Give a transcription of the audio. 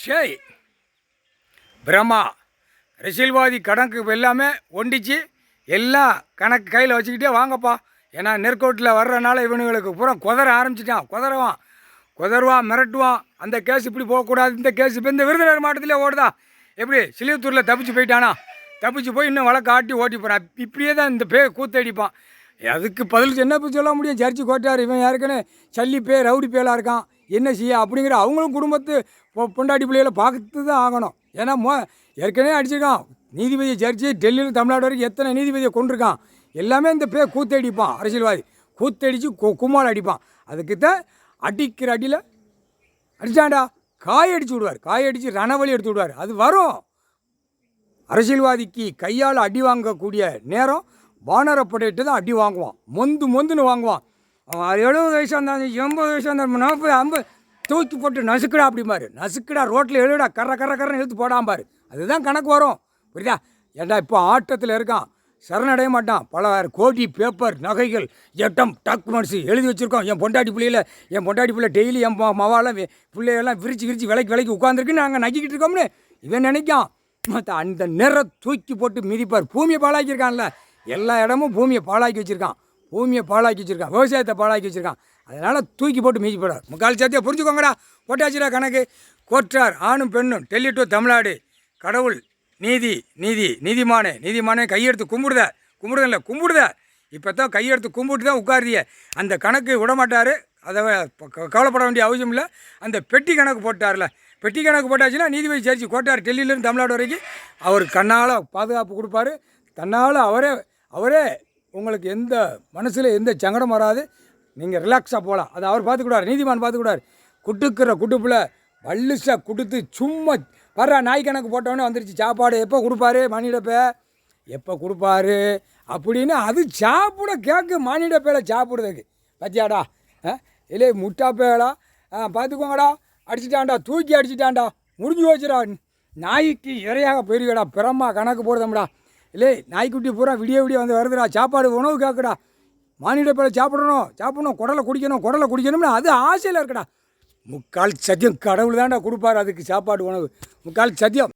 சரி, பிரம்மா அரசியல்வாதி கணக்கு எல்லாமே ஒண்டிச்சு எல்லாம் கணக்கு கையில் வச்சுக்கிட்டே வாங்கப்பா. ஏன்னா நெற்கோட்டில் வர்றனால இவனுங்களுக்கு பூரா குதற ஆரம்பிச்சிட்டான். குதருவான், மிரட்டுவான். அந்த கேஸ் இப்படி போகக்கூடாது, இந்த கேஸ் இப்போ இந்த விருதுநகர் மாவட்டத்திலே ஓடுதா. எப்படி சிலியத்தூரில் தப்பிச்சு போயிட்டானா, தப்பிச்சு போய் இன்னும் வழக்கு ஆட்டி ஓட்டி போகிறான். இப்படியே தான் இந்த கூத்தடிப்பான். அதுக்கு பதில் என்ன சொல்ல முடியும்? ஜட்ஜி கோட்டார் இவன் யாருக்குன்னு சல்லி ரவுடி பேலாக இருக்கான், என்ன செய்ய அப்படிங்கிற அவங்களும் குடும்பத்து பொண்டாட்டி பிள்ளைகளை பார்த்து தான் ஆகணும். ஏன்னா ஏற்கனவே அடிச்சிருக்கான் நீதிபதி ஜட்ஜி. டெல்லியில் தமிழ்நாடு வரைக்கும் எத்தனை நீதிபதியை கொண்டிருக்கான். எல்லாமே இந்த கூத்தடிப்பான். அரசியல்வாதி கூத்தடித்து கும்மால் அடிப்பான். அதுக்குத்தான் அடிக்கிற அடியில் அடித்தாண்டா காயடிச்சு விடுவார். காயடித்து ரணவழி எடுத்து விடுவார். அது வரும். அரசியல்வாதிக்கு கையால் அடி வாங்கக்கூடிய நேரம் வானரப்படையிட்டு தான் அடி வாங்குவான். மொந்துன்னு வாங்குவான். 70 வயசாக இருந்தாலும் 80 வயசாக இருந்தாலும் 40 50 தூக்கி போட்டு நசுக்கடா அப்படிம்பாரு. நசுக்கடா ரோட்டில் எழுடா கர்றன்னு இழுத்து போடாம்பாரு. அதுதான் கணக்கு வரும். புரியுதா? ஏண்டா இப்போ ஆட்டத்தில் இருக்கான், சரணடைய மாட்டான். பல கோடி பேப்பர் நகைகள் எட்டம் டாக்குமெண்ட்ஸு எழுதி வச்சுருக்கோம். என் பொண்டாட்டி பிள்ளை டெய்லி என் மவாலாம் பிள்ளையெல்லாம் விரிச்சு விலைக்கு உட்காந்துருக்கு நாங்கள் நக்கிக்கிட்டு இருக்கோம்னு இவன் நினைக்கான். அந்த நிற தூக்கி போட்டு மிதிப்பார். பூமியை பாழாக்கியிருக்கான்ல, எல்லா இடமும் பூமியை பாழாக்கி வச்சுருக்கான். விவசாயத்தை பாழாக்கி வச்சுருக்கான். அதனால் தூக்கி போட்டு மீதி போடார். முக்கால் சேர்த்தியா புரிஞ்சுக்கோங்கடா. போட்டாச்சுடா கணக்கு. கோற்றார் ஆணும் பெண்ணும் டெல்லி டு தமிழ்நாடு. கடவுள் நீதிமானே கையெடுத்து கும்பிடுத. இப்போ தான் கையெடுத்து கும்பிட்டு தான் உட்காருதிய. அந்த கணக்கு விடமாட்டார். அதை கவலைப்பட வேண்டிய அவசியம் இல்லை. அந்த பெட்டி கணக்கு போட்டார்ல, பெட்டி கணக்கு போட்டாச்சுன்னா நீதிபதி ஜட்ஜி கோட்டார் டெல்லியிலேருந்து தமிழ்நாடு வரைக்கும் அவர் கண்ணால் பாதுகாப்பு கொடுப்பாரு. தன்னால் அவரே உங்களுக்கு எந்த மனசில் எந்த சங்கடம் வராது. நீங்கள் ரிலாக்ஸாக போகலாம். அதை அவர் பார்த்துக்கூடாரு, நீதிமான் பார்த்துக்கூடாரு. குட்டுக்கிற குட்டுப்பில் வல்லுசாக கொடுத்து சும்மா வர்ற நாய் கணக்கு போட்டோன்னே வந்துருச்சு. சாப்பாடு எப்போ கொடுப்பாரு மானிடப்பை, எப்போ கொடுப்பாரு அப்படின்னு அது சாப்பிட கேட்கு. மானிடப்பையில சாப்பிடுறதுக்கு பத்தியாடா இல்லை முட்டாப்பேடா பார்த்துக்கோங்கடா. தூக்கி அடிச்சிட்டான்டா, முடிஞ்சு வச்சுடா. நாய்க்கு இறையாக பெரியடா. பிரம்மா கணக்கு போடுதம்டா. இல்லை நாய்க்குட்டி பூரா விடிய வந்து வருதுடா. சாப்பாடு உணவு கேட்குடா. மானிடப்பையில சாப்பிடணும், குடலை குடிக்கணும்னு அது ஆசையில் இருக்குடா. முக்கால் சத்தியம் கடவுள் தான்டா கொடுப்பாரு அதுக்கு சாப்பாடு உணவு. முக்கால் சத்தியம்.